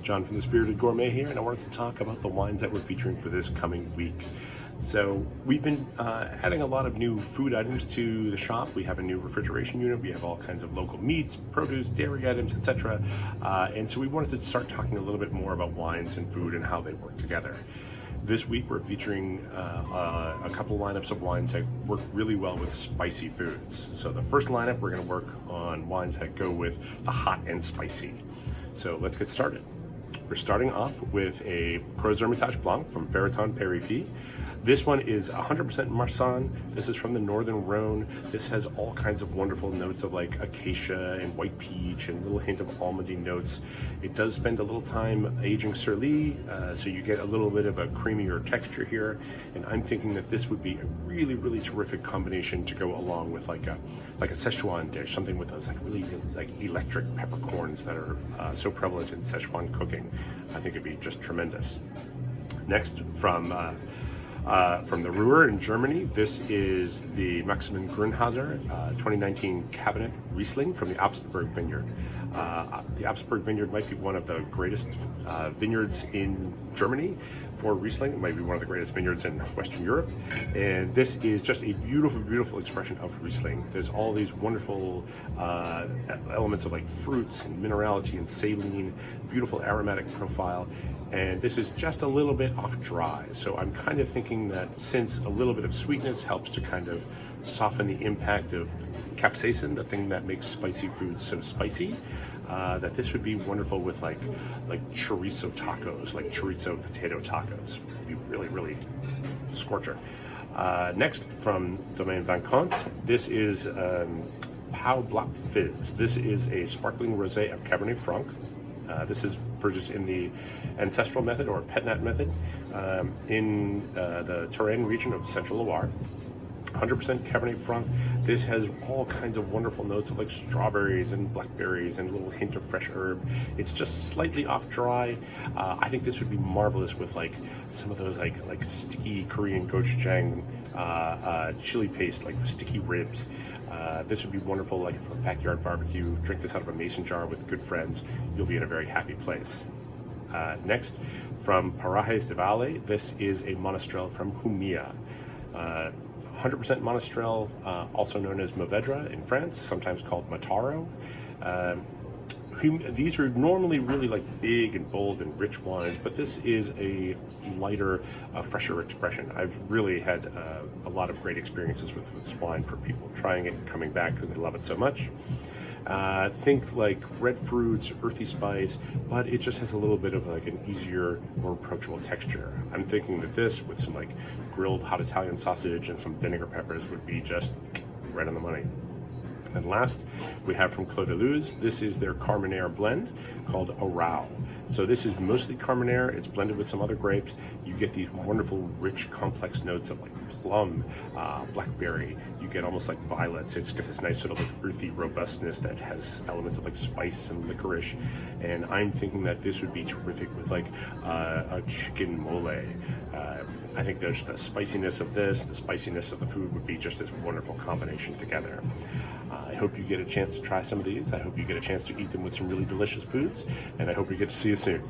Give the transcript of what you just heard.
John from The Spirited Gourmet here, and I wanted to talk about the wines that we're featuring for this coming week. So we've been adding a lot of new food items to the shop. We have a new refrigeration unit. We have all kinds of local meats, produce, dairy items, etc. And so we wanted to start talking a little bit more about wines and food and how they work together. This week we're featuring a couple lineups of wines that work really well with spicy foods. So the first lineup, we're going to work on wines that go with the hot and spicy. So let's get started. We're starting off with a Crozes Hermitage Blanc from Ferraton Peyrifi. This one is 100% Marsanne. This is from the Northern Rhone. This has all kinds of wonderful notes of like acacia and white peach and a little hint of almondy notes. It does spend a little time aging sur lie, so you get a little bit of a creamier texture here. And I'm thinking that this would be a really, really terrific combination to go along with like a Szechuan dish, something with those like really like electric peppercorns that are so prevalent in Szechuan cooking. I think it'd be just tremendous. Next, from the Ruhr in Germany, this is the Maximin Grünhauser 2019 Cabernet Riesling from the Abstberg Vineyard. The Abstberg Vineyard might be one of the greatest vineyards in Germany for Riesling. It might be one of the greatest vineyards in Western Europe. And this is just a beautiful, beautiful expression of Riesling. There's all these wonderful elements of like fruits and minerality and saline, beautiful aromatic profile. And this is just a little bit off dry. So I'm kind of thinking that since a little bit of sweetness helps to kind of soften the impact of capsaicin, the thing that makes spicy food so spicy, that this would be wonderful with like chorizo tacos, like chorizo potato tacos. It'd be really, really scorcher. Next, from Domaine Vacances, this is Pau Blanc Fizz. This is a sparkling rosé of Cabernet Franc. This is purchased in the ancestral method or Petnat method in the Touraine region of Central Loire. 100% Cabernet Franc. This has all kinds of wonderful notes of like strawberries and blackberries and a little hint of fresh herb. It's just slightly off dry. I think this would be marvelous with like some of those like sticky Korean gochujang chili paste, like sticky ribs. This would be wonderful like for a backyard barbecue. Drink this out of a mason jar with good friends. You'll be in a very happy place. Next, from Parajes de Valle, this is a Monastrell from Jumilla. 100% Monastrell, also known as Mourvedre in France, sometimes called Mataro. These are normally really like big and bold and rich wines, but this is a lighter, fresher expression. I've really had a lot of great experiences with this wine for people trying it and coming back because they love it so much. Think like red fruits, earthy spice, but it just has a little bit of like an easier, more approachable texture. I'm thinking that this with some like grilled hot Italian sausage and some vinegar peppers would be just right on the money. And last, we have from Clos de Luz, this is their Carmenere blend called Orao. So this is mostly Carmenere, it's blended with some other grapes. You get these wonderful, rich, complex notes of like plum, blackberry. You get almost like violets. It's got this nice sort of like earthy robustness that has elements of like spice and licorice. And I'm thinking that this would be terrific with like a chicken mole. I think there's the spiciness of this, the spiciness of the food would be just this wonderful combination together. I hope you get a chance to try some of these. I hope you get a chance to eat them with some really delicious foods, and I hope we get to see you soon.